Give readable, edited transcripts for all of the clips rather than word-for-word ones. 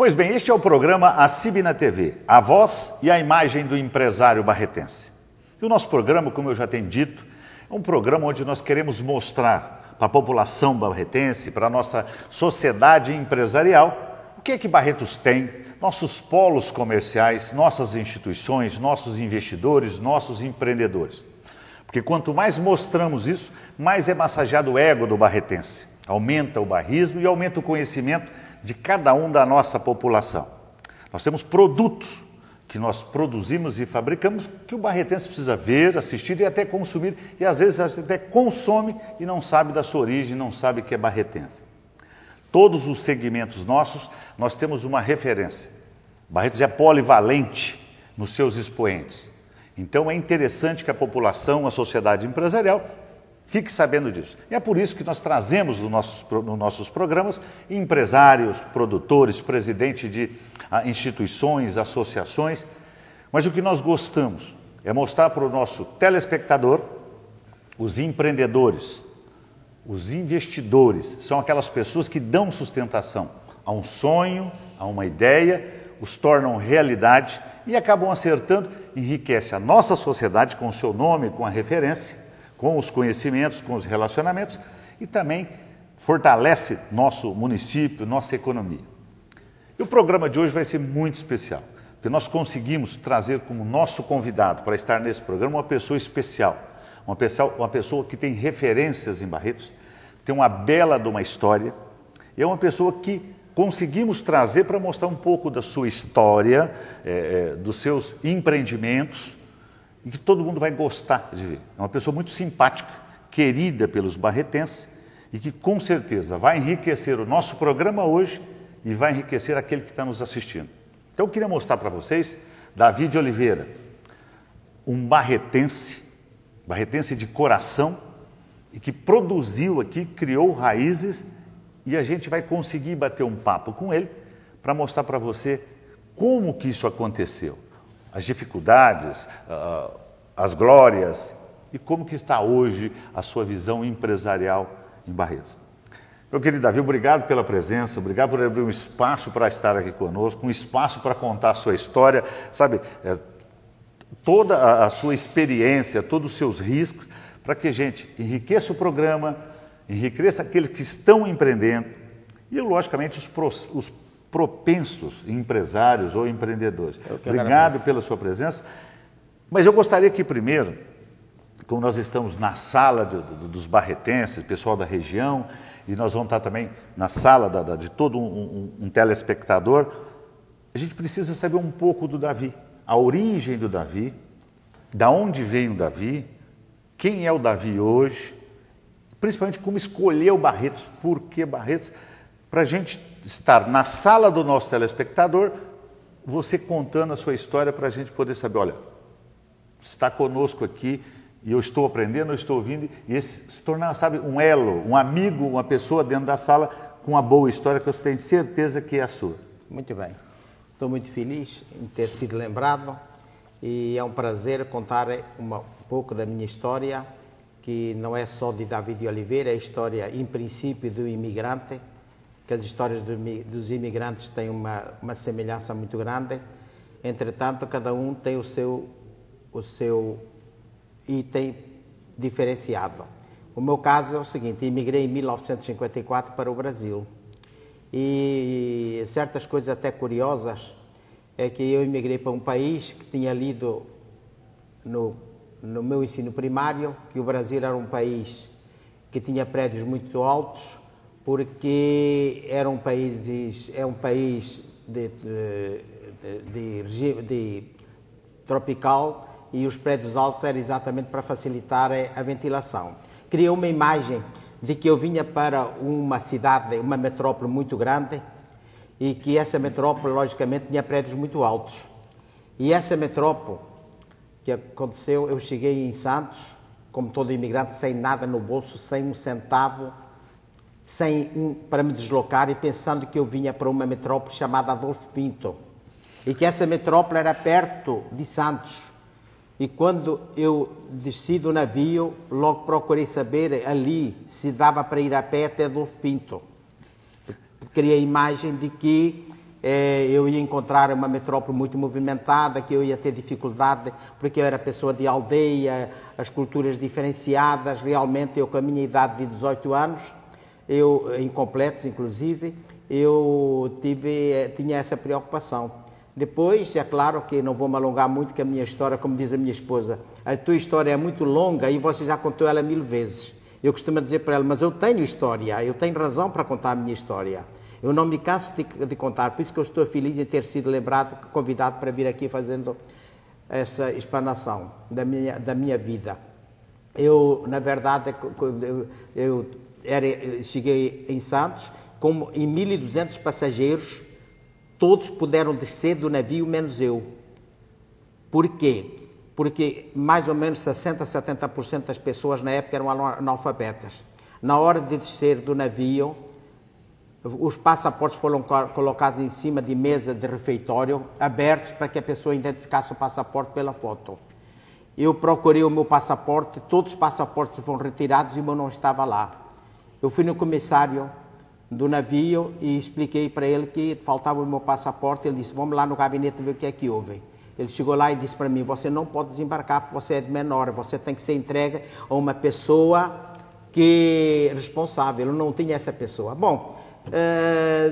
Pois bem, este é o programa ACIB na TV, a voz e a imagem do empresário barretense. E o nosso programa, como eu já tenho dito, é um programa onde nós queremos mostrar para a população barretense, para a nossa sociedade empresarial, o que é que Barretos tem, nossos polos comerciais, nossas instituições, nossos investidores, nossos empreendedores. Porque quanto mais mostramos isso, mais é massageado o ego do barretense. Aumenta o barrismo e aumenta o conhecimento de cada um da nossa população. Nós temos produtos que nós produzimos e fabricamos que o barretense precisa ver, assistir e até consumir, e às vezes até consome e não sabe da sua origem, não sabe que é barretense. Todos os segmentos nossos, nós temos uma referência. Barretos é polivalente nos seus expoentes. Então é interessante que a população, a sociedade empresarial, fique sabendo disso. E é por isso que nós trazemos nos nossos programas empresários, produtores, presidentes de instituições, associações. Mas o que nós gostamos é mostrar para o nosso telespectador os empreendedores, os investidores. São aquelas pessoas que dão sustentação a um sonho, a uma ideia, os tornam realidade e acabam acertando, enriquece a nossa sociedade com o seu nome, com a referência, com os conhecimentos, com os relacionamentos e também fortalece nosso município, nossa economia. E o programa de hoje vai ser muito especial, porque nós conseguimos trazer como nosso convidado para estar nesse programa uma pessoa especial, uma pessoa que tem referências em Barretos, tem uma bela de uma história, e é uma pessoa que conseguimos trazer para mostrar um pouco da sua história, dos seus empreendimentos, e que todo mundo vai gostar de ver. É uma pessoa muito simpática, querida pelos barretenses, e que com certeza vai enriquecer o nosso programa hoje e vai enriquecer aquele que está nos assistindo. Então eu queria mostrar para vocês Davi de Oliveira, um barretense de coração, e que produziu aqui, criou raízes, e a gente vai conseguir bater um papo com ele para mostrar para você como que isso aconteceu, as dificuldades, as glórias e como que está hoje a sua visão empresarial em Barretos. Meu querido Davi, obrigado pela presença, obrigado por abrir um espaço para estar aqui conosco, um espaço para contar a sua história, sabe, toda a sua experiência, todos os seus riscos, para que a gente enriqueça o programa, enriqueça aqueles que estão empreendendo e, logicamente, os propensos empresários ou empreendedores. Obrigado pela sua presença. Mas eu gostaria que primeiro, como nós estamos na sala dos barretenses, pessoal da região, e nós vamos estar também na sala de todo um telespectador, a gente precisa saber um pouco do Davi, a origem do Davi, da onde vem o Davi, quem é o Davi hoje, principalmente como escolher o Barretos, por que Barretos, para a gente estar na sala do nosso telespectador, você contando a sua história para a gente poder saber, olha, está conosco aqui e eu estou aprendendo, eu estou ouvindo, e esse se tornar, sabe, um elo, um amigo, uma pessoa dentro da sala com uma boa história que você tem certeza que é a sua. Muito bem. Estou muito feliz em ter sido lembrado e é um prazer contar um pouco da minha história, que não é só de Davi de Oliveira, é a história, em princípio, do imigrante, que as histórias dos imigrantes têm uma semelhança muito grande. Entretanto, cada um tem o seu item diferenciado. O meu caso é o seguinte: imigrei em 1954 para o Brasil e certas coisas até curiosas é que eu imigrei para um país que tinha lido no meu ensino primário que o Brasil era um país que tinha prédios muito altos, porque é um país de tropical, e os prédios altos eram exatamente para facilitar a ventilação. Criou uma imagem de que eu vinha para uma cidade, uma metrópole muito grande, e que essa metrópole, logicamente, tinha prédios muito altos. E essa metrópole, que aconteceu, eu cheguei em Santos, como todo imigrante, sem nada no bolso, sem um centavo, para me deslocar, e pensando que eu vinha para uma metrópole chamada Adolfo Pinto, e que essa metrópole era perto de Santos. E quando eu desci do navio, logo procurei saber ali se dava para ir a pé até Adolfo Pinto. Criei a imagem de que eu ia encontrar uma metrópole muito movimentada, que eu ia ter dificuldade, porque eu era pessoa de aldeia, as culturas diferenciadas. Realmente, eu com a minha idade de 18 anos, incompletos inclusive, eu tinha essa preocupação. Depois, é claro que não vou me alongar muito, que a minha história, como diz a minha esposa, a tua história é muito longa e você já contou ela 1000 vezes. Eu costumo dizer para ela, mas eu tenho história, eu tenho razão para contar a minha história. Eu não me canso de contar, por isso que eu estou feliz em ter sido lembrado, convidado para vir aqui fazendo essa explanação da minha vida. Eu, na verdade, cheguei em Santos em 1.200 passageiros, todos puderam descer do navio, menos eu. Por quê? Porque mais ou menos 60% a 70% das pessoas na época eram analfabetas. Na hora de descer do navio, os passaportes foram colocados em cima de mesa de refeitório, abertos para que a pessoa identificasse o passaporte pela foto. Eu procurei o meu passaporte, todos os passaportes foram retirados e o meu não estava lá. Eu fui no comissário do navio e expliquei para ele que faltava o meu passaporte. Ele disse, vamos lá no gabinete ver o que é que houve. Ele chegou lá e disse para mim, você não pode desembarcar porque você é de menor, você tem que ser entregue a uma pessoa que é responsável. Eu não tinha essa pessoa. Bom,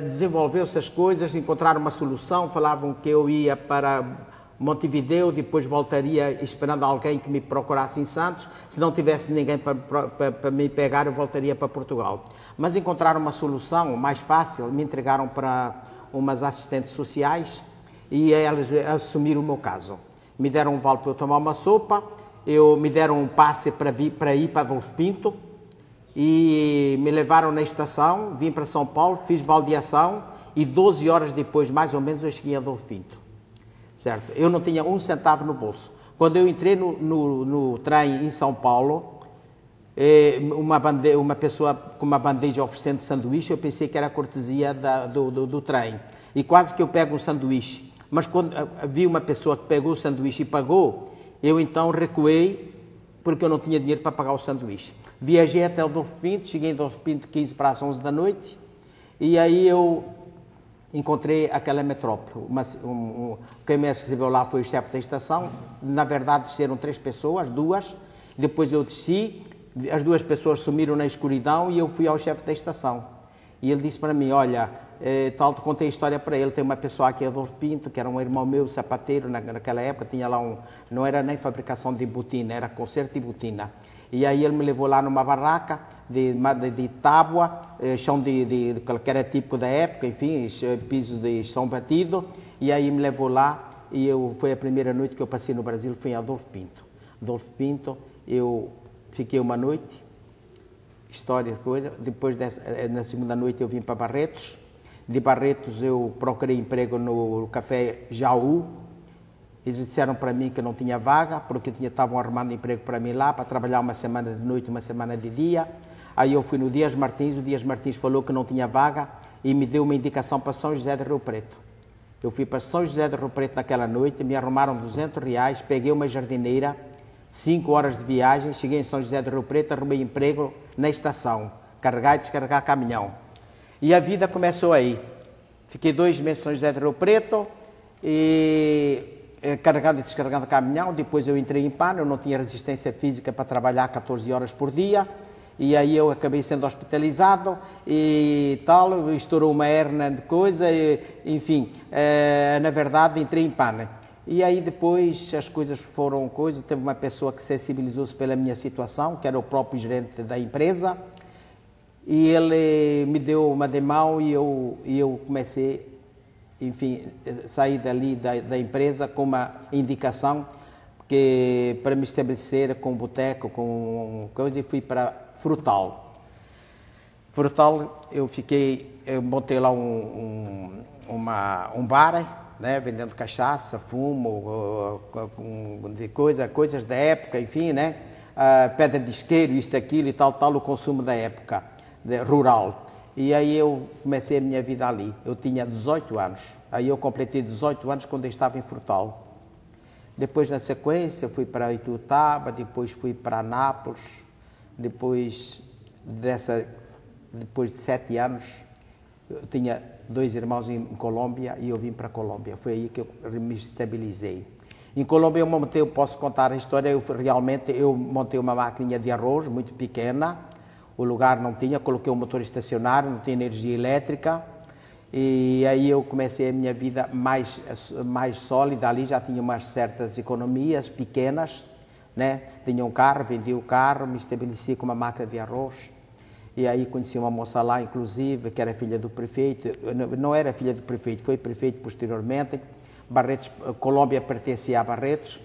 desenvolveu-se as coisas, encontraram uma solução, falavam que eu ia para Montevideo, depois voltaria esperando alguém que me procurasse em Santos. Se não tivesse ninguém para me pegar, eu voltaria para Portugal. Mas encontraram uma solução mais fácil, me entregaram para umas assistentes sociais e elas assumiram o meu caso. Me deram um vale para eu tomar uma sopa, me deram um passe para ir para Adolfo Pinto e me levaram na estação, vim para São Paulo, fiz baldeação e 12 horas depois, mais ou menos, eu cheguei a Adolfo Pinto. Certo? Eu não tinha um centavo no bolso. Quando eu entrei no trem em São Paulo, uma pessoa com uma bandeja oferecendo sanduíche, eu pensei que era a cortesia do trem. E quase que eu pego um sanduíche. Mas quando vi uma pessoa que pegou o sanduíche e pagou, eu então recuei, porque eu não tinha dinheiro para pagar o sanduíche. Viajei até o Adolfo Pinto, cheguei em Adolfo Pinto 15 para as 11 da noite, e aí eu encontrei aquela metrópole. Quem me recebeu lá foi o chefe da estação. Na verdade, desceram 3 pessoas, 2. Depois eu desci, as 2 pessoas sumiram na escuridão e eu fui ao chefe da estação. E ele disse para mim, olha, contei a história para ele, tem uma pessoa aqui, Adolfo Pinto, que era um irmão meu, sapateiro, naquela época, tinha lá não era nem fabricação de botina, era conserto de botina. E aí ele me levou lá numa barraca de tábua, chão que era típico da época, enfim, piso de chão batido, e aí me levou lá e foi a primeira noite que eu passei no Brasil, fui em Adolfo Pinto. Adolfo Pinto, eu fiquei uma noite, história, coisa, depois na segunda noite eu vim para Barretos, de Barretos eu procurei emprego no Café Jaú. Eles disseram para mim que não tinha vaga, porque estavam arrumando emprego para mim lá, para trabalhar uma semana de noite, uma semana de dia. Aí eu fui no Dias Martins, o Dias Martins falou que não tinha vaga e me deu uma indicação para São José de Rio Preto. Eu fui para São José de Rio Preto naquela noite, me arrumaram R$200, peguei uma jardineira, 5 horas de viagem, cheguei em São José de Rio Preto, arrumei emprego na estação, carregar e descarregar caminhão. E a vida começou aí. Fiquei 2 meses em São José de Rio Preto carregando e descarregando caminhão. Depois eu entrei em pano, eu não tinha resistência física para trabalhar 14 horas por dia, e aí eu acabei sendo hospitalizado e tal, estourou uma hernia de coisa, enfim, na verdade entrei em pano. E aí depois as coisas foram coisa, teve uma pessoa que sensibilizou-se pela minha situação, que era o próprio gerente da empresa, e ele me deu uma de mão e eu comecei, enfim, saí dali da empresa com uma indicação para me estabelecer com boteco, com coisa, e fui para Frutal. Frutal, eu montei lá um bar, né, vendendo cachaça, fumo, coisas da época, enfim, né, pedra de isqueiro, isto, aquilo e tal, o consumo da época rural. E aí eu comecei a minha vida ali. Eu tinha 18 anos. Aí eu completei 18 anos quando eu estava em Frutal. Depois, na sequência, fui para Ituiutaba, depois fui para Nápoles. Depois de 7 anos, Eu tinha 2 irmãos em Colômbia e eu vim para a Colômbia. Foi aí que eu me estabilizei. Em Colômbia eu posso contar a história, eu montei uma máquina de arroz muito pequena, o lugar não tinha, coloquei um motor estacionário, não tinha energia elétrica, e aí eu comecei a minha vida mais sólida ali, já tinha umas certas economias pequenas, né? Tinha um carro, vendi o carro, me estabeleci com uma máquina de arroz, e aí conheci uma moça lá, inclusive, que era filha do prefeito, não era filha do prefeito, foi prefeito posteriormente. Barretos, Colômbia pertencia a Barretos.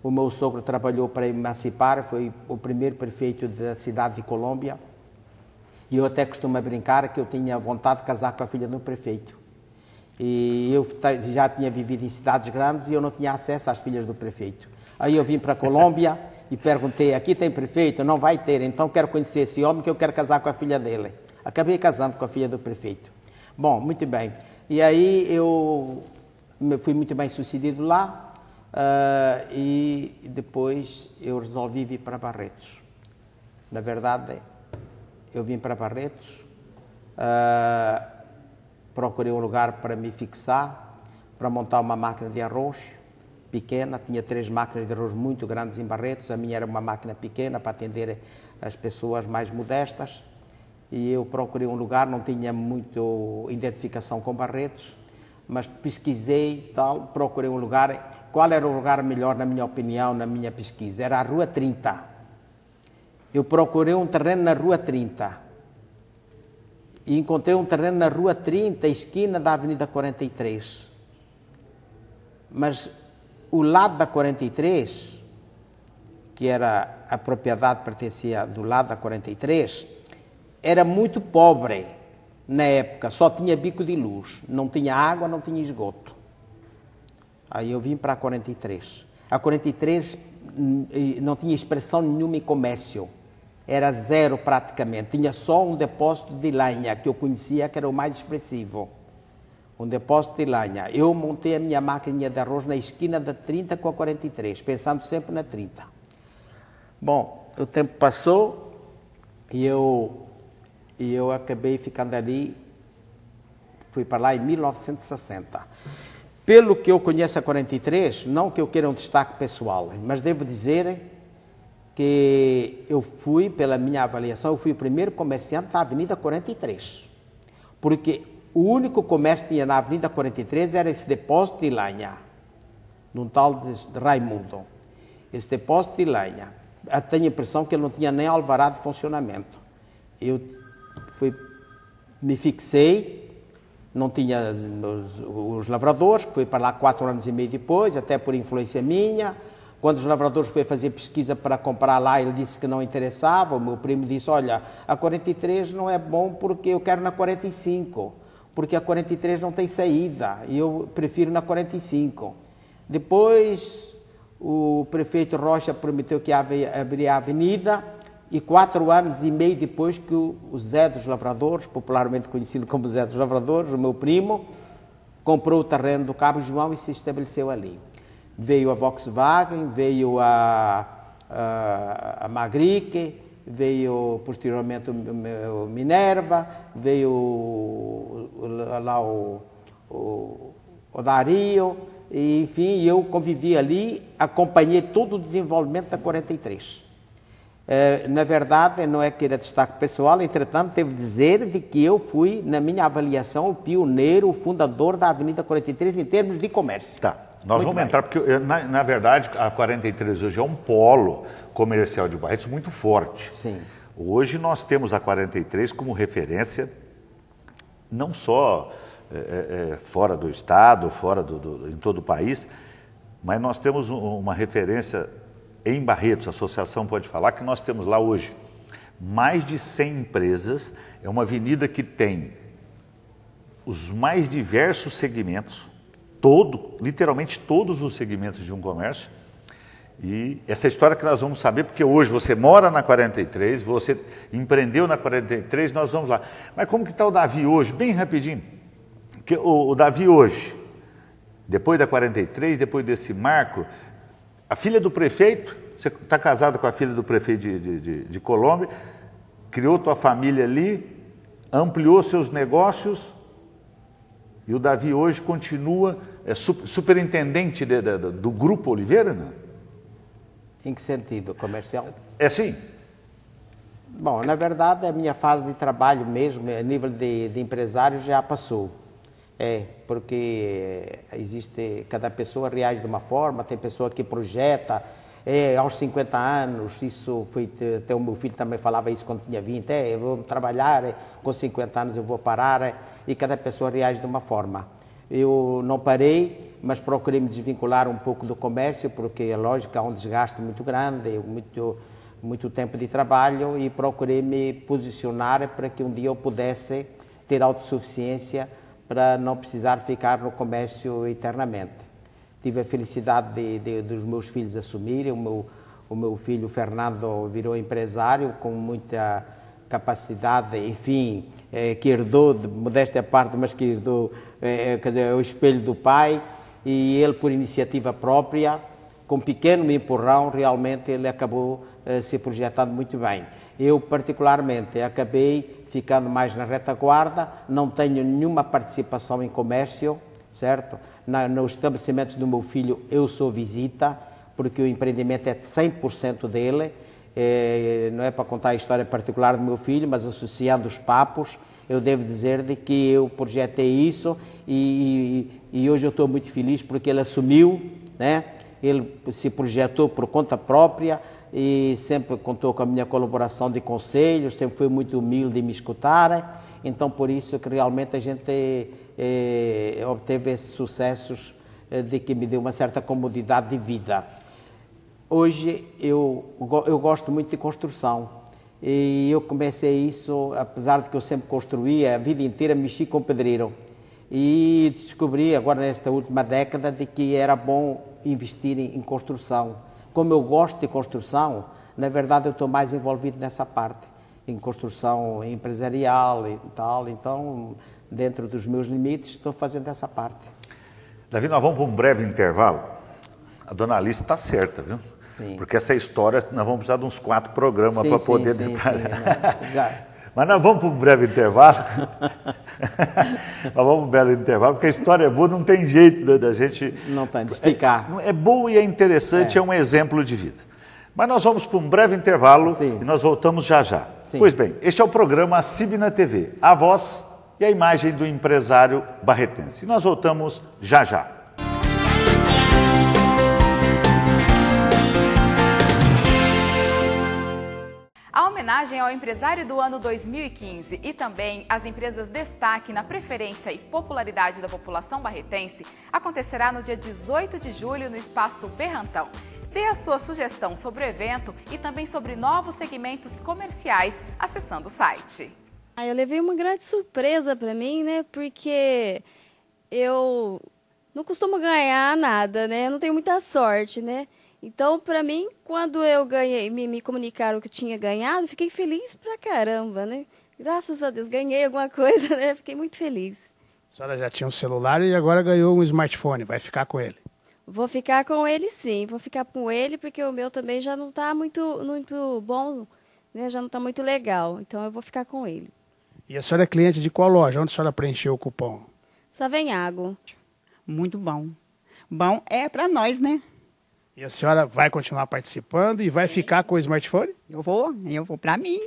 O meu sogro trabalhou para emancipar, foi o primeiro prefeito da cidade de Colômbia. E eu até costumo brincar que eu tinha vontade de casar com a filha do prefeito. E eu já tinha vivido em cidades grandes e eu não tinha acesso às filhas do prefeito. Aí eu vim para a Colômbia e perguntei, aqui tem prefeito? Não vai ter, então quero conhecer esse homem que eu quero casar com a filha dele. Acabei casando com a filha do prefeito. Bom, muito bem. E aí eu fui muito bem sucedido lá e depois eu resolvi vir para Barretos. Na verdade, eu vim para Barretos, procurei um lugar para me fixar, para montar uma máquina de arroz pequena. Tinha 3 máquinas de arroz muito grandes em Barretos, a minha era uma máquina pequena para atender as pessoas mais modestas. E eu procurei um lugar, não tinha muita identificação com Barretos, mas pesquisei, tal, procurei um lugar. Qual era o lugar melhor, na minha opinião, na minha pesquisa? Era a Rua 30. Eu procurei um terreno na Rua 30. E encontrei um terreno na Rua 30, esquina da Avenida 43. Mas o lado da 43, que era a propriedade pertencia do lado da 43, era muito pobre. Na época, só tinha bico de luz, não tinha água, não tinha esgoto. Aí eu vim para a 43. A 43 não tinha expressão nenhuma em comércio, era zero praticamente. Tinha só um depósito de lenha, que eu conhecia, que era o mais expressivo. Um depósito de lenha. Eu montei a minha máquina de arroz na esquina da 30 com a 43, pensando sempre na 30. Bom, o tempo passou e eu acabei ficando ali, fui para lá em 1960. Pelo que eu conheço a 43, não que eu queira um destaque pessoal, mas devo dizer que eu fui, pela minha avaliação, eu fui o primeiro comerciante da Avenida 43. Porque o único comércio que tinha na Avenida 43 era esse depósito de lenha, num tal de Raimundo. Esse depósito de lenha. Eu tenho a impressão que ele não tinha nem alvará de funcionamento. Eu me fixei, não tinha os lavradores, fui para lá 4 anos e meio depois, até por influência minha. Quando os lavradores foram fazer pesquisa para comprar lá, ele disse que não interessava. O meu primo disse, olha, a 43 não é bom porque eu quero na 45, porque a 43 não tem saída, e eu prefiro na 45. Depois, o prefeito Rocha prometeu que abriria a avenida, e 4 anos e meio depois que o Zé dos Lavradores, popularmente conhecido como Zé dos Lavradores, o meu primo, comprou o terreno do Cabo João e se estabeleceu ali. Veio a Volkswagen, veio a Magric, veio posteriormente o Minerva, veio lá o Dario, e, enfim, eu convivi ali, acompanhei todo o desenvolvimento da 43. Na verdade, não é que era destaque pessoal, entretanto, devo dizer de que eu fui, na minha avaliação, o pioneiro, o fundador da Avenida 43 em termos de comércio. Tá, nós vamos entrar, porque, na verdade, a 43 hoje é um polo comercial de Barretos muito forte. Sim. Hoje nós temos a 43 como referência, não só fora do estado, em todo o país, mas nós temos uma referência em Barretos. A associação pode falar que nós temos lá hoje mais de 100 empresas. É uma avenida que tem os mais diversos segmentos, literalmente todos os segmentos de um comércio. E essa história que nós vamos saber, porque hoje você mora na 43, você empreendeu na 43, nós vamos lá. Mas como que está o Davi hoje? Bem rapidinho. Porque o Davi hoje, depois da 43, depois desse marco, a filha do prefeito, você está casado com a filha do prefeito de Colômbia, criou tua família ali, ampliou seus negócios E o Davi hoje continua superintendente do Grupo Oliveira, não? Em que sentido? Comercial? É sim. Bom, na verdade, a minha fase de trabalho mesmo, a nível de empresário, já passou. Porque cada pessoa reage de uma forma, tem pessoa que projeta, aos 50 anos, isso foi, até o meu filho também falava isso quando tinha 20, eu vou trabalhar, com 50 anos eu vou parar, e cada pessoa reage de uma forma. Eu não parei, mas procurei me desvincular um pouco do comércio, porque é lógico, há um desgaste muito grande, muito tempo de trabalho, e procurei me posicionar para que um dia eu pudesse ter autossuficiência para não precisar ficar no comércio eternamente. Tive a felicidade dos meus filhos assumirem, o meu filho Fernando virou empresário com muita capacidade, enfim, que herdou, de modéstia à parte, mas que herdou, quer dizer, é o espelho do pai, e ele por iniciativa própria, com pequeno empurrão, realmente ele acabou se projetando muito bem. Eu, particularmente, acabei ficando mais na retaguarda, não tenho nenhuma participação em comércio, certo? Nos estabelecimentos do meu filho eu sou visita, porque o empreendimento é de 100% dele, não é para contar a história particular do meu filho, mas associando os papos, eu devo dizer de que eu projetei isso e hoje eu estou muito feliz porque ele assumiu, né? Ele se projetou por conta própria e sempre contou com a minha colaboração de conselhos, sempre foi muito humilde em me escutar, então por isso que realmente a gente obteve esses sucessos de que me deu uma certa comodidade de vida. Hoje eu gosto muito de construção e eu comecei isso, apesar de que eu sempre construía, a vida inteira mexi com pedreiro, e descobri agora nesta última década de que era bom investir em construção. Como eu gosto de construção, na verdade eu estou mais envolvido nessa parte, em construção empresarial e tal, então dentro dos meus limites estou fazendo essa parte. Davi, nós vamos para um breve intervalo. A dona Alice está certa, viu? Sim. Porque essa história, nós vamos precisar de uns 4 programas para poder detalhar. Sim. Mas nós vamos para um breve intervalo. Nós vamos para um breve intervalo, porque a história é boa, não tem jeito da gente... Não tem, de explicar. É boa e é interessante, é um exemplo de vida. Mas nós vamos para um breve intervalo e nós voltamos já já. Sim. Pois bem, este é o programa CIB na TV, a voz e a imagem do empresário barretense. E nós voltamos já já. A homenagem ao empresário do ano 2015 e também às empresas destaque na preferência e popularidade da população barretense acontecerá no dia 18 de julho no Espaço Berrantão. Dê a sua sugestão sobre o evento e também sobre novos segmentos comerciais acessando o site. Eu levei uma grande surpresa para mim, né? Porque eu não costumo ganhar nada, né? Eu não tenho muita sorte, né? Então, para mim, quando eu ganhei, me comunicaram que eu tinha ganhado, fiquei feliz pra caramba, né? Graças a Deus, ganhei alguma coisa, né? Fiquei muito feliz. A senhora já tinha um celular e agora ganhou um smartphone, vai ficar com ele? Vou ficar com ele, sim. Vou ficar com ele, porque o meu também já não está muito bom, né? Já não está muito legal. Então, eu vou ficar com ele. E a senhora é cliente de qual loja? Onde a senhora preencheu o cupom? Savenhago. Muito bom. Bom é para nós, né? E a senhora vai continuar participando e vai ficar com o smartphone? Eu vou para mim.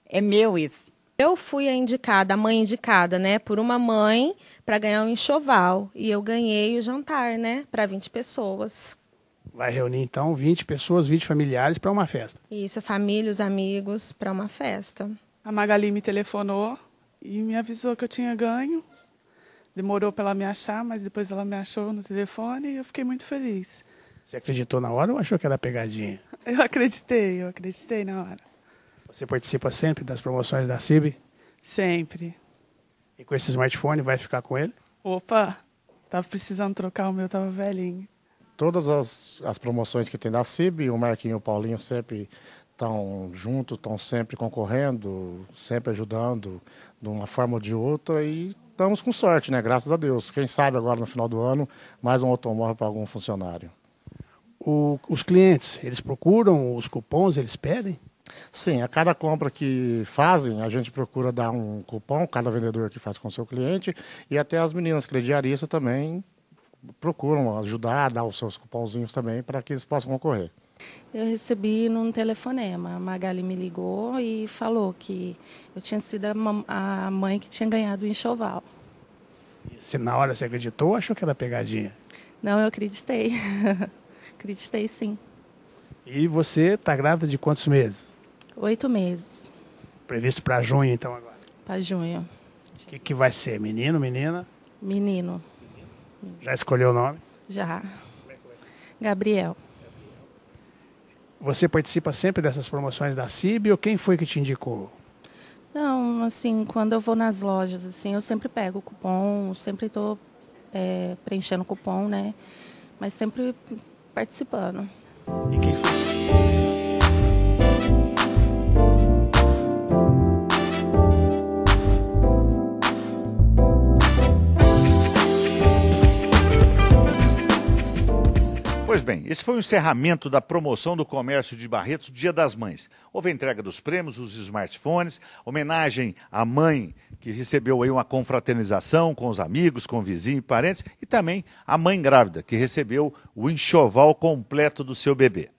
É meu esse. Eu fui a mãe indicada, né, por uma mãe para ganhar um enxoval. E eu ganhei o jantar, né, para 20 pessoas. Vai reunir, então, 20 pessoas, 20 familiares para uma festa. Isso, família, os amigos, para uma festa. A Magali me telefonou e me avisou que eu tinha ganho. Demorou para ela me achar, mas depois ela me achou no telefone e eu fiquei muito feliz. Você acreditou na hora ou achou que era pegadinha? Eu acreditei na hora. Você participa sempre das promoções da CIB? Sempre. E com esse smartphone vai ficar com ele? Opa, tava precisando trocar, o meu tava velhinho. Todas as promoções que tem da CIB, o Marquinho e o Paulinho sempre estão juntos, estão sempre concorrendo, sempre ajudando de uma forma ou de outra e estamos com sorte, né? Graças a Deus. Quem sabe agora no final do ano, mais um automóvel para algum funcionário. Os clientes, eles procuram os cupons, eles pedem? Sim, a cada compra que fazem, a gente procura dar um cupom, cada vendedor que faz com o seu cliente, e até as meninas crediaristas também procuram ajudar, dar os seus cupomzinhos também para que eles possam concorrer. Eu recebi num telefonema, a Magali me ligou e falou que eu tinha sido a mãe que tinha ganhado o enxoval. Se na hora você acreditou ou achou que era pegadinha? Não, eu acreditei. Acreditei, sim. E você está grávida de quantos meses? 8 meses. Previsto para junho, então, agora? Para junho. O que vai ser? Menino, menina? Menino. Já escolheu o nome? Já. Gabriel. Você participa sempre dessas promoções da CIB ou quem foi que te indicou? Não, assim, quando eu vou nas lojas, assim, eu sempre pego o cupom, sempre estou preenchendo o cupom, né? Mas sempre participando. E quem foi? Pois bem, esse foi o encerramento da promoção do comércio de Barretos, Dia das Mães. Houve a entrega dos prêmios, os smartphones, homenagem à mãe que recebeu aí uma confraternização com os amigos, com vizinhos e parentes, e também a mãe grávida, que recebeu o enxoval completo do seu bebê.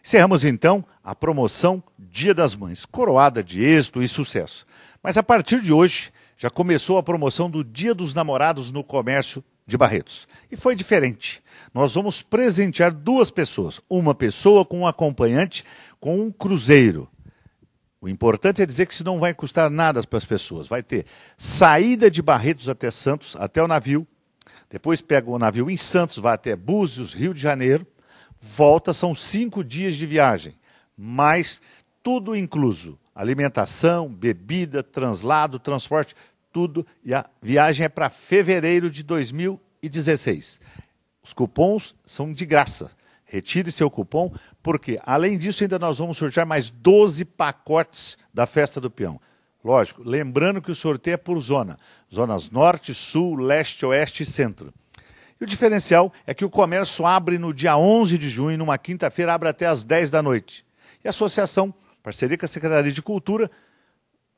Encerramos então a promoção Dia das Mães, coroada de êxito e sucesso. Mas a partir de hoje já começou a promoção do Dia dos Namorados no comércio de Barretos. E foi diferente. Nós vamos presentear 2 pessoas. Uma pessoa com um acompanhante com um cruzeiro. O importante é dizer que isso não vai custar nada para as pessoas. Vai ter saída de Barretos até Santos, até o navio. Depois pega o navio em Santos, vai até Búzios, Rio de Janeiro. Volta, são 5 dias de viagem. Mas tudo incluso. Alimentação, bebida, translado, transporte, tudo. E a viagem é para fevereiro de 2016. Os cupons são de graça. Retire seu cupom, porque, além disso, ainda nós vamos sortear mais 12 pacotes da Festa do Peão. Lógico, lembrando que o sorteio é por zona. Zonas Norte, Sul, Leste, Oeste e Centro. E o diferencial é que o comércio abre no dia 11 de junho, numa quinta-feira, abre até às 10 da noite. E a associação, parceria com a Secretaria de Cultura,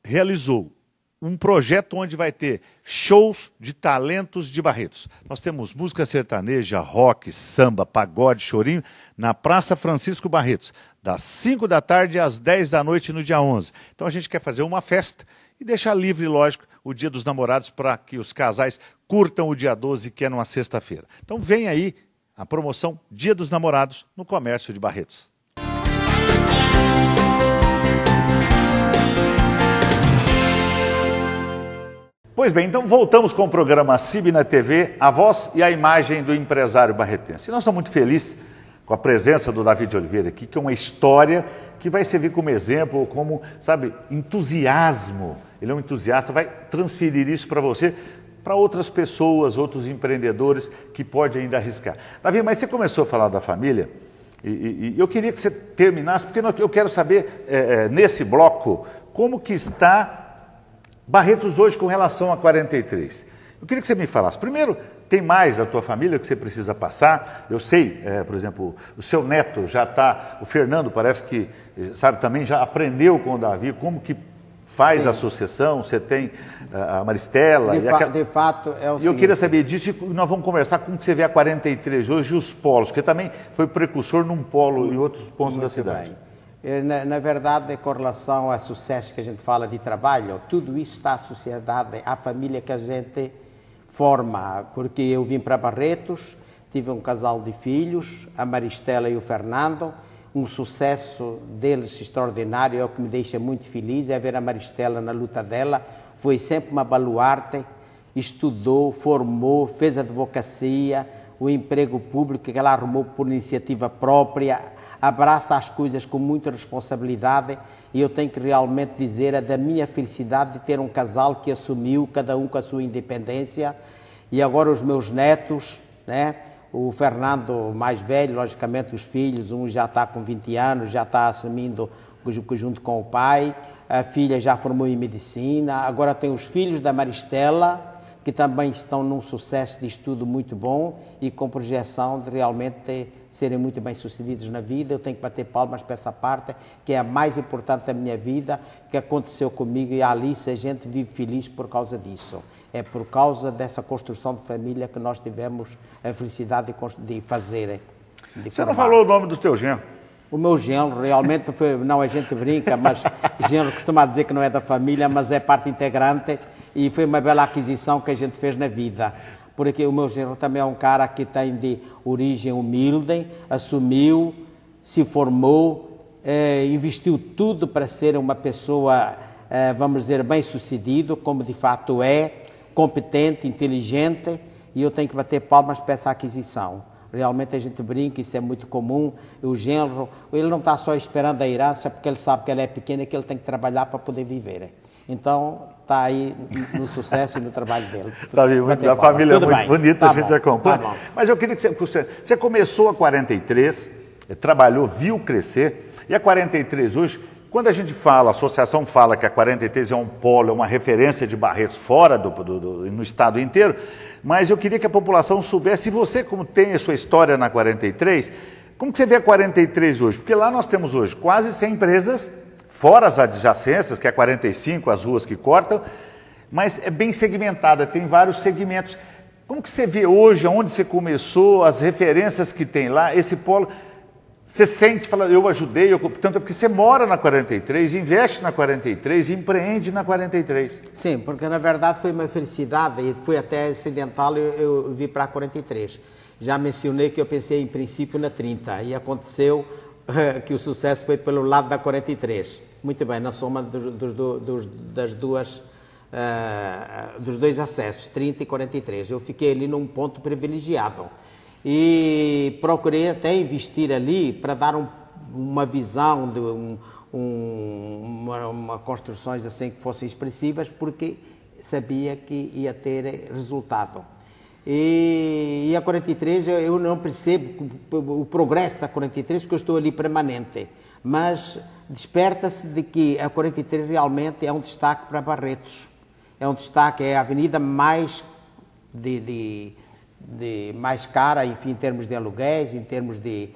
realizou um projeto onde vai ter shows de talentos de Barretos. Nós temos música sertaneja, rock, samba, pagode, chorinho, na Praça Francisco Barretos, das 5 da tarde às 10 da noite no dia 11. Então a gente quer fazer uma festa e deixar livre, lógico, o Dia dos Namorados para que os casais curtam o dia 12, que é numa sexta-feira. Então vem aí a promoção Dia dos Namorados no comércio de Barretos. Pois bem, então voltamos com o programa CIB na TV, a voz e a imagem do empresário barretense. E nós estamos muito felizes com a presença do Davi de Oliveira aqui, que é uma história que vai servir como exemplo, como, sabe, entusiasmo. Ele é um entusiasta, vai transferir isso para você, para outras pessoas, outros empreendedores que podem ainda arriscar. Davi, mas você começou a falar da família e eu queria que você terminasse, porque eu quero saber, nesse bloco, como que está Barretos hoje com relação a 43. Eu queria que você me falasse. Primeiro, tem mais da tua família que você precisa passar? Eu sei, por exemplo, o seu neto já está, o Fernando parece que, sabe, também já aprendeu com o Davi como que faz a associação, você tem a Maristela. De fato, é o seguinte. Eu queria saber disso e nós vamos conversar como que você vê a 43 hoje e os polos, porque também foi precursor num polo em outros pontos da cidade. Bem. Na verdade, com relação a sucesso que a gente fala de trabalho, tudo isso está associado à família que a gente forma, porque eu vim para Barretos, tive um casal de filhos, a Maristela e o Fernando, um sucesso deles extraordinário, é o que me deixa muito feliz, é ver a Maristela na luta dela, foi sempre uma baluarte, estudou, formou, fez advocacia, o emprego público que ela arrumou por iniciativa própria, abraça as coisas com muita responsabilidade e eu tenho que realmente dizer a da minha felicidade de ter um casal que assumiu, cada um com a sua independência, e agora os meus netos, né? O Fernando mais velho, logicamente os filhos, um já está com 20 anos, já está assumindo junto com o pai, a filha já formou em medicina, agora tem os filhos da Maristela, que também estão num sucesso de estudo muito bom e com projeção de realmente serem muito bem-sucedidos na vida. Eu tenho que bater palmas para essa parte, que é a mais importante da minha vida, que aconteceu comigo, e a Alice, a gente vive feliz por causa disso. É por causa dessa construção de família que nós tivemos a felicidade de fazer. Você não falou o nome do teu genro? O meu genro realmente foi, não, a gente brinca, mas genro costuma dizer que não é da família, mas é parte integrante, e foi uma bela aquisição que a gente fez na vida. Porque o meu genro também é um cara que tem de origem humilde, assumiu, se formou, investiu tudo para ser uma pessoa, vamos dizer, bem-sucedido, como de fato é, competente, inteligente, e eu tenho que bater palmas para essa aquisição. Realmente a gente brinca, isso é muito comum. O genro, ele não está só esperando a herança, porque ele sabe que ela é pequena e que ele tem que trabalhar para poder viver. Então, está aí no sucesso e no trabalho dele. A família é muito bonita, tá a gente bom, acompanha. tá bom. Mas eu queria que você começou a 43, trabalhou, viu crescer, e a 43 hoje, quando a gente fala, a associação fala que a 43 é um polo, é uma referência de Barretos fora no estado inteiro, mas eu queria que a população soubesse, e você, como tem a sua história na 43, como que você vê a 43 hoje? Porque lá nós temos hoje quase 100 empresas, fora as adjacências, que é a 45, as ruas que cortam, mas é bem segmentada, tem vários segmentos. Como que você vê hoje, onde você começou, as referências que tem lá, esse polo? Você sente, fala, eu ajudei, tanto é porque você mora na 43, investe na 43, empreende na 43. Sim, porque na verdade foi uma felicidade e foi até acidental eu vim para a 43. Já mencionei que eu pensei em princípio na 30 e aconteceu que o sucesso foi pelo lado da 43. Muito bem, na soma dos dois acessos, 30 e 43. Eu fiquei ali num ponto privilegiado. E procurei até investir ali para dar uma visão de uma construções assim que fossem expressivas, porque sabia que ia ter resultado. E a 43, eu não percebo o progresso da 43, porque eu estou ali permanente, mas desperta-se de que a 43 realmente é um destaque para Barretos. É um destaque, é a avenida mais mais cara, enfim, em termos de aluguéis, em termos de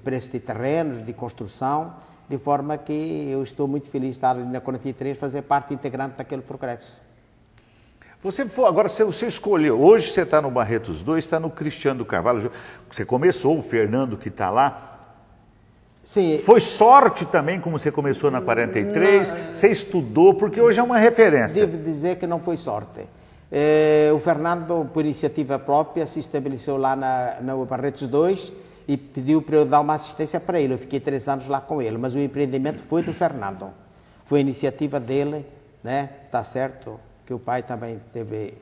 preço de terrenos, de construção, de forma que eu estou muito feliz de estar ali na 43, fazer parte integrante daquele progresso. Agora você escolheu, hoje você está no Barretos 2, está no Cristiano do Carvalho, você começou, o Fernando que está lá. Sim. Foi sorte também, como você começou na 43, você estudou, porque hoje é uma referência. Devo dizer que não foi sorte. O Fernando, por iniciativa própria, se estabeleceu lá na Barretos 2 e pediu para eu dar uma assistência para ele. Eu fiquei 3 anos lá com ele, mas o empreendimento foi do Fernando. Foi a iniciativa dele, né? Está certo que o pai também teve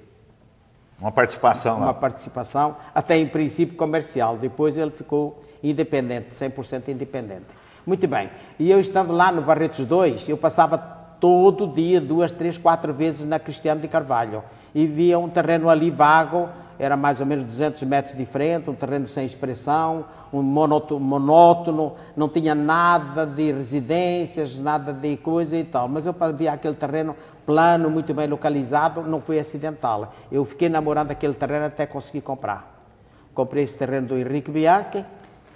uma participação lá. Uma participação, até em princípio comercial. Depois ele ficou independente, 100% independente. Muito bem. E eu estando lá no Barretos 2, eu passava todo dia, 2, 3, 4 vezes na Cristiano de Carvalho. E via um terreno ali vago, era mais ou menos 200 metros de frente, um terreno sem expressão, um monótono, não tinha nada de residências, nada de coisa e tal. Mas eu via aquele terreno plano, muito bem localizado, não foi acidental. Eu fiquei namorando aquele terreno até conseguir comprar. Comprei esse terreno do Henrique Bianchi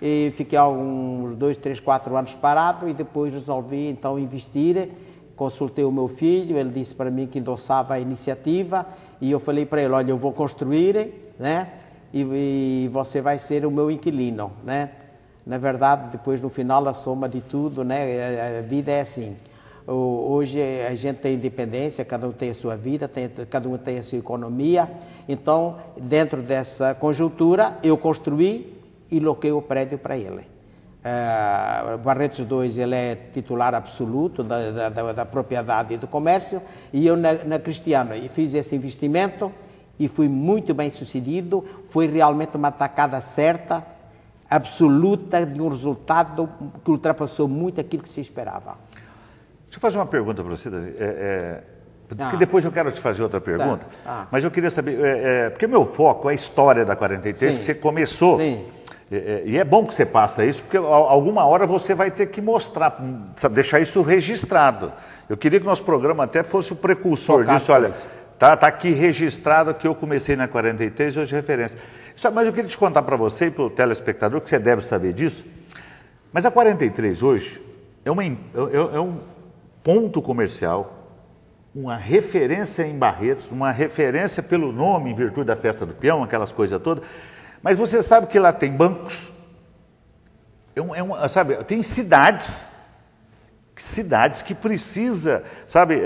e fiquei uns 2, 3, 4 anos parado e depois resolvi então investir. Consultei o meu filho, ele disse para mim que endossava a iniciativa e eu falei para ele, olha, eu vou construir, né, e você vai ser o meu inquilino, né. Na verdade, depois no final, a soma de tudo, né, a vida é assim. Hoje a gente tem independência, cada um tem a sua vida, cada um tem a sua economia, então dentro dessa conjuntura eu construí e loquei o prédio para ele. Barretos 2 ele é titular absoluto da propriedade e do comércio e eu na Cristiano fiz esse investimento e fui muito bem sucedido, foi realmente uma tacada certa, absoluta, de um resultado que ultrapassou muito aquilo que se esperava. Deixa eu fazer uma pergunta para você, porque depois eu quero te fazer outra pergunta, mas eu queria saber, porque meu foco é a história da 43, que você começou. Sim. E é bom que você faça isso, porque alguma hora você vai ter que mostrar, sabe, deixar isso registrado. Eu queria que o nosso programa até fosse o precursor disso. Olha, Tá aqui registrado que eu comecei na 43 e hoje é referência. Mas eu queria te contar para você e para o telespectador, que você deve saber disso, mas a 43 hoje é um ponto comercial, uma referência em Barretos, uma referência pelo nome, em virtude da Festa do Peão, aquelas coisas todas. Mas você sabe que lá tem bancos, sabe, tem cidades que precisa, sabe,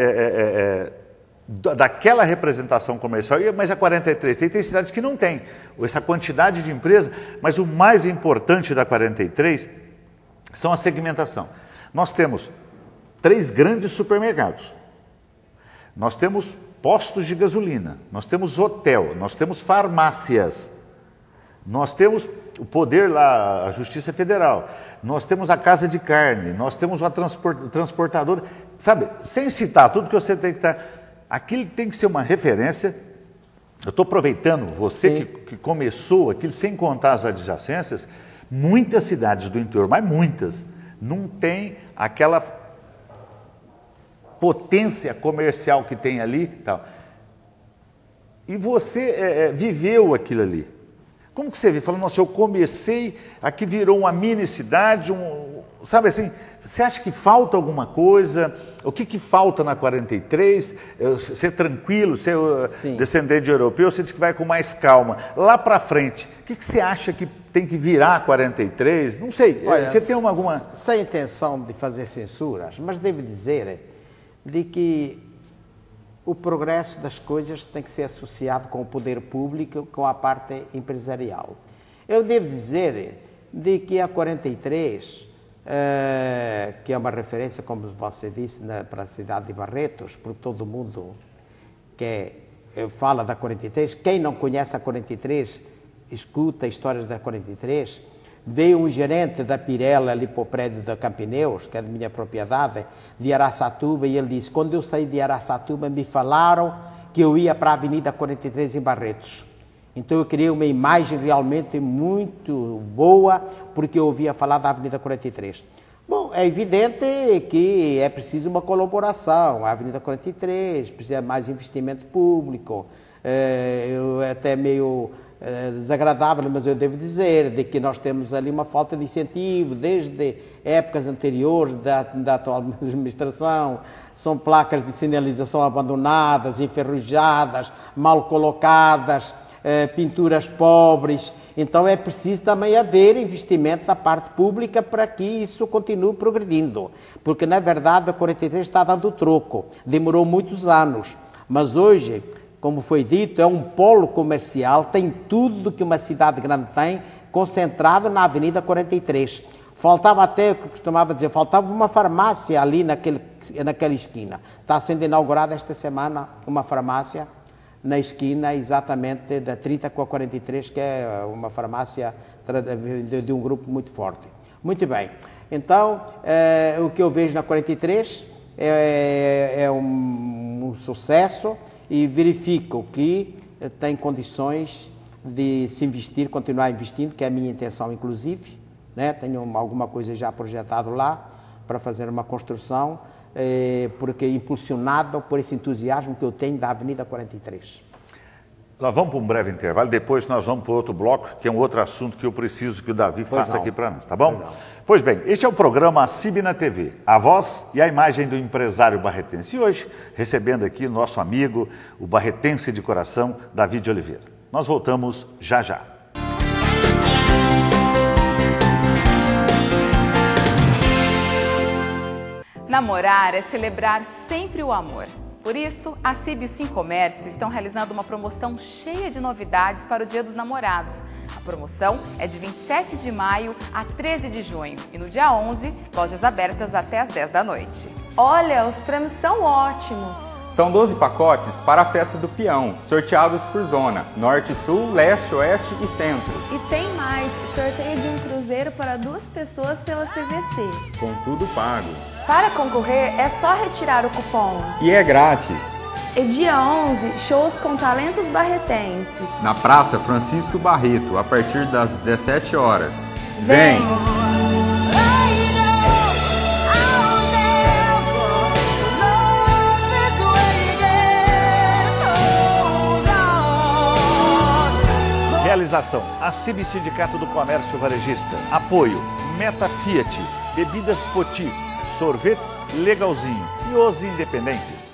daquela representação comercial, mas a 43 tem cidades que não tem essa quantidade de empresas, mas o mais importante da 43 são a segmentação. Nós temos 3 grandes supermercados, nós temos postos de gasolina, nós temos hotel, nós temos farmácias, nós temos o poder lá, a Justiça Federal, nós temos a Casa de Carne, nós temos uma transportadora, sabe, sem citar tudo que você tem que estar... Aquilo tem que ser uma referência. Eu estou aproveitando, você que começou aquilo, sem contar as adjacências, muitas cidades do interior, mas muitas, não tem aquela potência comercial que tem ali. Tal. E você viveu aquilo ali. Como que você vê? Falando, nossa, eu comecei, aqui virou uma mini cidade, sabe assim, você acha que falta alguma coisa? O que falta na 43? Ser tranquilo, ser descendente de europeu, você diz que vai com mais calma. Lá para frente, o que você acha que tem que virar a 43? Não sei, olha, você tem alguma... Sem intenção de fazer censuras, mas devo dizer de que o progresso das coisas tem que ser associado com o poder público, com a parte empresarial. Eu devo dizer de que a 43, que é uma referência, como você disse, para a cidade de Barretos, por todo mundo que fala da 43, quem não conhece a 43, escuta histórias da 43. Veio um gerente da Pirela ali para o prédio da Campineus, que é de minha propriedade, de Araçatuba, e ele disse, quando eu saí de Araçatuba me falaram que eu ia para a Avenida 43 em Barretos. Então eu criei uma imagem realmente muito boa, porque eu ouvia falar da Avenida 43. Bom, é evidente que é preciso uma colaboração, a Avenida 43, precisa de mais investimento público, até meio... desagradável, mas eu devo dizer de que nós temos ali uma falta de incentivo desde épocas anteriores da atual administração. São placas de sinalização abandonadas, enferrujadas, mal colocadas, pinturas pobres. Então é preciso também haver investimento da parte pública para que isso continue progredindo, porque na verdade a 43 está dando troco, demorou muitos anos, mas hoje, como foi dito, é um polo comercial, tem tudo que uma cidade grande tem, concentrado na Avenida 43. Faltava até, eu costumava dizer, faltava uma farmácia ali naquela esquina. Está sendo inaugurada esta semana uma farmácia na esquina exatamente da 30 com a 43, que é uma farmácia de um grupo muito forte. Muito bem. Então, o que eu vejo na 43 é um sucesso, e verifico que tem condições de se investir, continuar investindo, que é a minha intenção inclusive, né? Tenho alguma coisa já projetado lá para fazer uma construção, porque impulsionado por esse entusiasmo que eu tenho da Avenida 43. Nós vamos para um breve intervalo, depois nós vamos para outro bloco, que é um outro assunto que eu preciso que o Davi faça aqui para nós, tá bom? Pois bem, este é o programa ACIB na TV, a voz e a imagem do empresário barretense. E hoje, recebendo aqui o nosso amigo, o barretense de coração, Davi de Oliveira. Nós voltamos já já. Namorar é celebrar sempre o amor. Por isso, a CIB e o Sim Comércio estão realizando uma promoção cheia de novidades para o Dia dos Namorados. A promoção é de 27 de maio a 13 de junho e no dia 11, lojas abertas até às 10 da noite. Olha, os prêmios são ótimos! São 12 pacotes para a Festa do Peão, sorteados por zona, norte, sul, leste, oeste e centro. E tem mais, sorteio de um cruzeiro para 2 pessoas pela CVC. Com tudo pago. Para concorrer, é só retirar o cupom. E é grátis. E dia 11, shows com talentos barretenses. Na Praça Francisco Barreto, a partir das 17 horas. Vem! Realização: ACIB Sindicato do Comércio Varejista. Apoio: Meta Fiat, Bebidas Poti, Sorvetes Legalzinho e Os Independentes.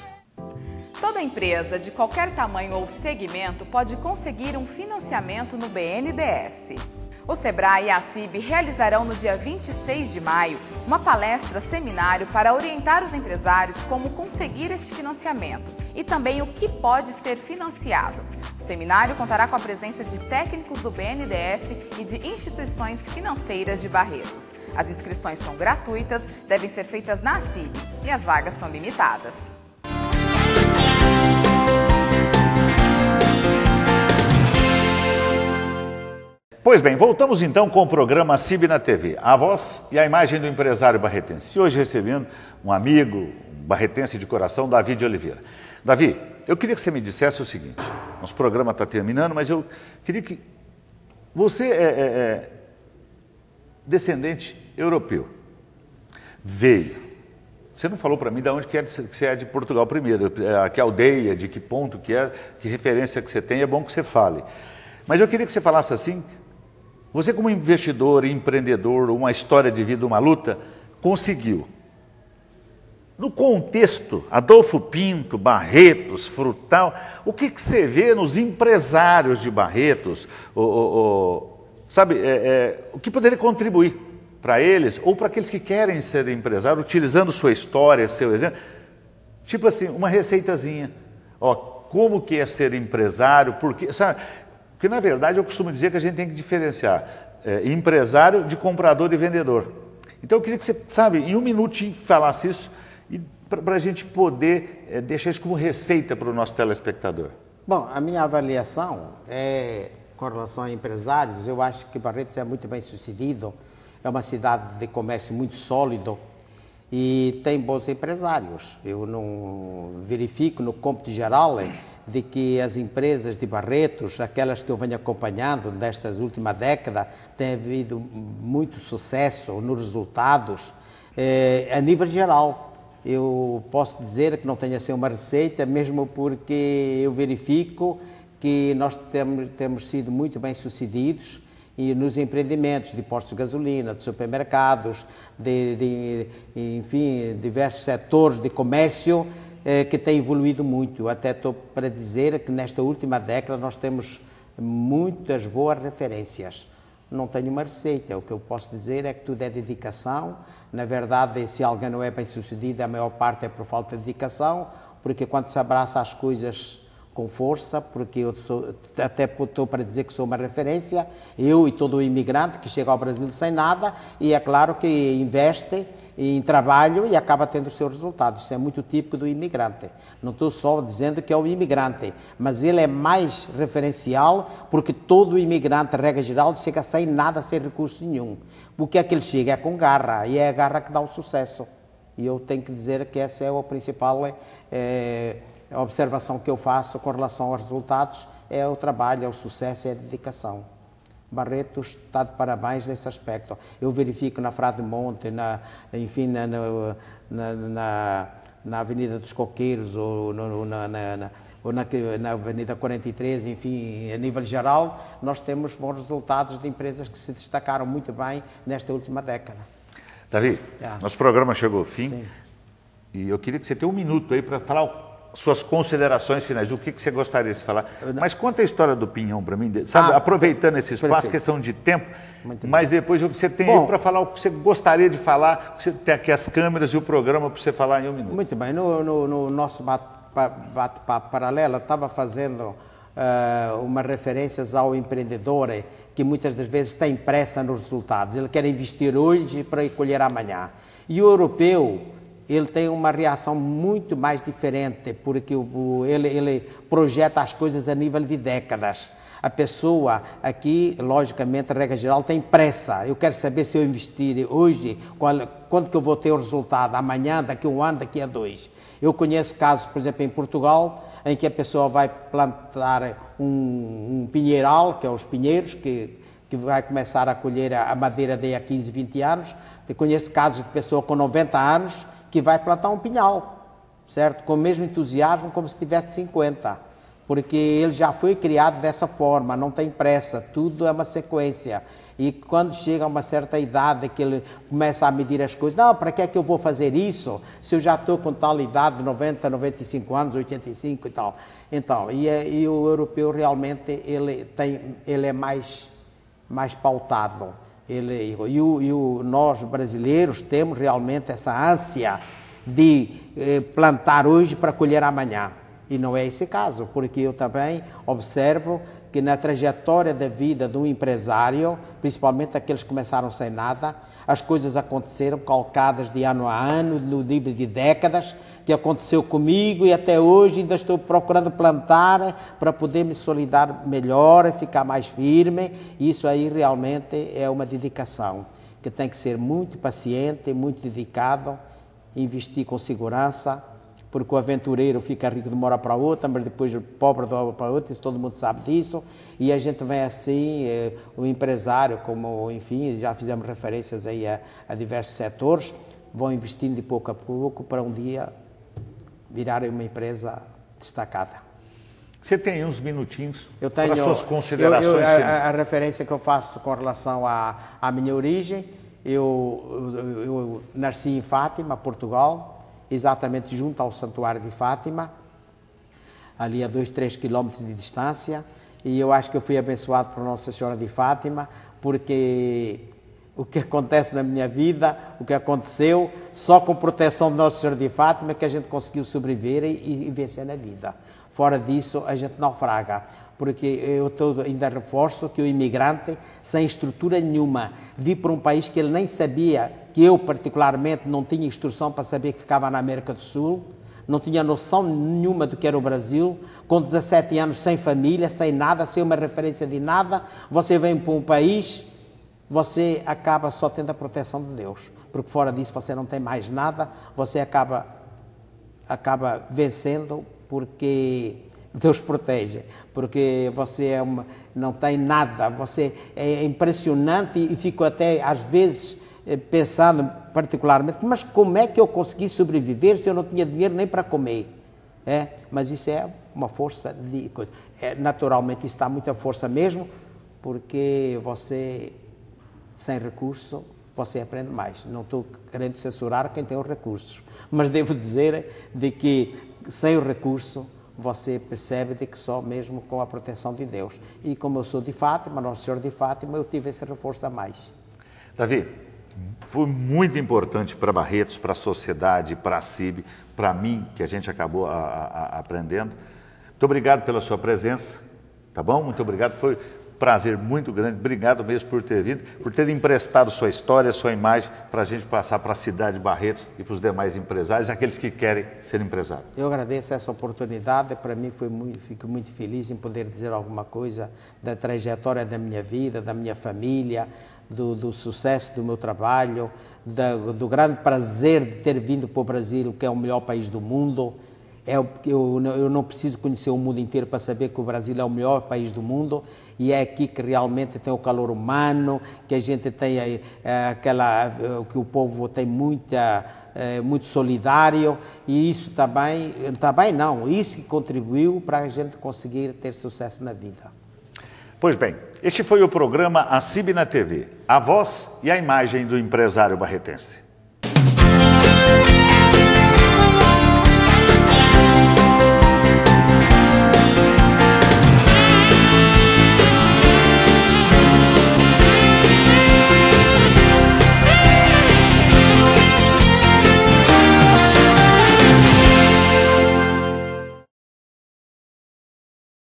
Toda empresa de qualquer tamanho ou segmento pode conseguir um financiamento no BNDES. O Sebrae e a ACIB realizarão no dia 26 de maio uma palestra-seminário para orientar os empresários como conseguir este financiamento e também o que pode ser financiado. O seminário contará com a presença de técnicos do BNDES e de instituições financeiras de Barretos. As inscrições são gratuitas, devem ser feitas na ACIB e as vagas são limitadas. Pois bem, voltamos então com o programa ACIB na TV, a voz e a imagem do empresário barretense. E hoje recebendo um amigo, um barretense de coração, Davi de Oliveira. Davi, eu queria que você me dissesse o seguinte, nosso programa está terminando, mas eu queria que... Você é descendente europeu, veio. Você não falou para mim de onde que você é de Portugal primeiro, que aldeia, de que ponto que é, que referência que você tem, é bom que você fale. Mas eu queria que você falasse assim, você como investidor, empreendedor, uma história de vida, uma luta, conseguiu. No contexto, Adolfo Pinto, Barretos, Frutal, o que você vê nos empresários de Barretos, sabe, o que poderia contribuir para eles, ou para aqueles que querem ser empresários, utilizando sua história, seu exemplo, tipo assim, uma receitazinha, como que é ser empresário, porque, sabe... Porque, na verdade, eu costumo dizer que a gente tem que diferenciar empresário de comprador e vendedor. Então, eu queria que você, sabe, em um minutinho falasse isso, para a gente poder deixar isso como receita para o nosso telespectador. Bom, a minha avaliação com relação a empresários, eu acho que Barretos é muito bem sucedido, é uma cidade de comércio muito sólido e tem bons empresários. Eu não verifico no cômputo geral de que as empresas de Barretos, aquelas que eu venho acompanhando destas últimas décadas, têm havido muito sucesso nos resultados a nível geral. Eu posso dizer que não tenho assim uma receita, mesmo porque eu verifico que nós temos sido muito bem sucedidos e nos empreendimentos de postos de gasolina, de supermercados, enfim, diversos setores de comércio, que tem evoluído muito. Até estou para dizer que nesta última década nós temos muitas boas referências. Não tenho uma receita, o que eu posso dizer é que tudo é dedicação. Na verdade, se alguém não é bem sucedido, a maior parte é por falta de dedicação, porque quando se abraça as coisas com força, porque eu até estou para dizer que sou uma referência, eu e todo o imigrante que chega ao Brasil sem nada, e é claro que investe em trabalho e acaba tendo os seus resultados. Isso é muito típico do imigrante. Não estou só dizendo que é o imigrante, mas ele é mais referencial porque todo imigrante, regra geral, chega sem nada, sem recurso nenhum. O que é que ele chega? É com garra, e é a garra que dá o sucesso. E eu tenho que dizer que essa é a principal a observação que eu faço com relação aos resultados, é o trabalho, é o sucesso, é a dedicação. Barretos está de parabéns nesse aspecto. Eu verifico na Frade Monte, enfim, na Avenida dos Coqueiros, ou na Avenida 43, enfim, a nível geral, nós temos bons resultados de empresas que se destacaram muito bem nesta última década. Davi, nosso programa chegou ao fim. Sim. E eu queria que você tenha um minuto aí para falar suas considerações finais, o que você gostaria de falar. Mas conta a história do Pinhão para mim, sabe, aproveitando esse espaço, perfeito. Questão de tempo, mas depois você tem aí para falar o que você gostaria de falar, você tem aqui as câmeras e o programa para você falar em um minuto. Muito bem, no nosso bate-papo paralelo, estava fazendo umas referências ao empreendedor que muitas das vezes tem pressa nos resultados, ele quer investir hoje para colher amanhã. E o europeu, ele tem uma reação muito mais diferente, porque ele projeta as coisas a nível de décadas. A pessoa aqui, logicamente, a regra geral, tem pressa. Eu quero saber se eu investir hoje, quando que eu vou ter o resultado? Amanhã, daqui a um ano, daqui a 2. Eu conheço casos, por exemplo, em Portugal, em que a pessoa vai plantar um pinheiral, que é os pinheiros, que vai começar a colher a madeira daí a 15, 20 anos. Eu conheço casos de pessoa com 90 anos que vai plantar um pinhal, certo? Com o mesmo entusiasmo como se tivesse 50. porque ele já foi criado dessa forma, não tem pressa, tudo é uma sequência. E quando chega a uma certa idade que ele começa a medir as coisas, não, para que é que eu vou fazer isso, se eu já estou com tal idade, de 90, 95 anos, 85 e tal. Então, e o europeu realmente, ele é mais pautado. Nós brasileiros temos realmente essa ânsia de plantar hoje para colher amanhã. E não é esse caso, porque eu também observo que na trajetória da vida de um empresário, principalmente aqueles que começaram sem nada, as coisas aconteceram calcadas de ano a ano, no nível de décadas, que aconteceu comigo e até hoje ainda estou procurando plantar para poder me solidar melhor, ficar mais firme. Isso aí realmente é uma dedicação, que tem que ser muito paciente, muito dedicado, investir com segurança, porque o aventureiro fica rico de uma hora para outra, mas depois pobre de uma hora para outra, todo mundo sabe disso, e a gente vem assim, o empresário, como, enfim, já fizemos referências aí a diversos setores, vão investindo de pouco a pouco para um dia virarem uma empresa destacada. Você tem uns minutinhos para suas considerações? A referência que eu faço com relação à minha origem, eu nasci em Fátima, Portugal, exatamente junto ao Santuário de Fátima, ali a 2-3 quilómetros de distância, e eu acho que eu fui abençoado por Nossa Senhora de Fátima, porque o que acontece na minha vida, o que aconteceu, só com proteção de Nossa Senhora de Fátima que a gente conseguiu sobreviver e vencer na vida. Fora disso, a gente naufraga, porque eu ainda reforço que o imigrante, sem estrutura nenhuma, vi para um país que ele nem sabia, que eu particularmente não tinha instrução para saber que ficava na América do Sul, não tinha noção nenhuma do que era o Brasil, com 17 anos sem família, sem nada, sem uma referência de nada, você vem para um país, você acaba só tendo a proteção de Deus, porque fora disso você não tem mais nada, você acaba vencendo porque Deus protege, porque você não tem nada, você é impressionante e fico até às vezes pensando particularmente, mas como é que eu consegui sobreviver se eu não tinha dinheiro nem para comer? Mas isso é uma força de coisa. Naturalmente isso dá muita força mesmo, porque você, sem recurso, você aprende mais. Não estou querendo censurar quem tem os recursos, mas devo dizer de que sem o recurso você percebe de que só mesmo com a proteção de Deus. E como eu sou de Fátima, Nossa Senhora de Fátima, eu tive esse reforço a mais. Davi, foi muito importante para Barretos, para a sociedade, para a CIB, para mim, que a gente acabou aprendendo. Muito obrigado pela sua presença, tá bom? Muito obrigado, foi um prazer muito grande. Obrigado mesmo por ter vindo, por ter emprestado sua história, sua imagem, para a gente passar para a cidade de Barretos e para os demais empresários, aqueles que querem ser empresários. Eu agradeço essa oportunidade, para mim fico muito feliz em poder dizer alguma coisa da trajetória da minha vida, da minha família, do sucesso do meu trabalho, do grande prazer de ter vindo para o Brasil, que é o melhor país do mundo. Eu não preciso conhecer o mundo inteiro para saber que o Brasil é o melhor país do mundo, e é aqui que realmente tem o calor humano, que a gente tem que o povo tem muito solidário, e isso isso que contribuiu para a gente conseguir ter sucesso na vida. Pois bem, este foi o programa A CIB na TV, a voz e a imagem do empresário barretense.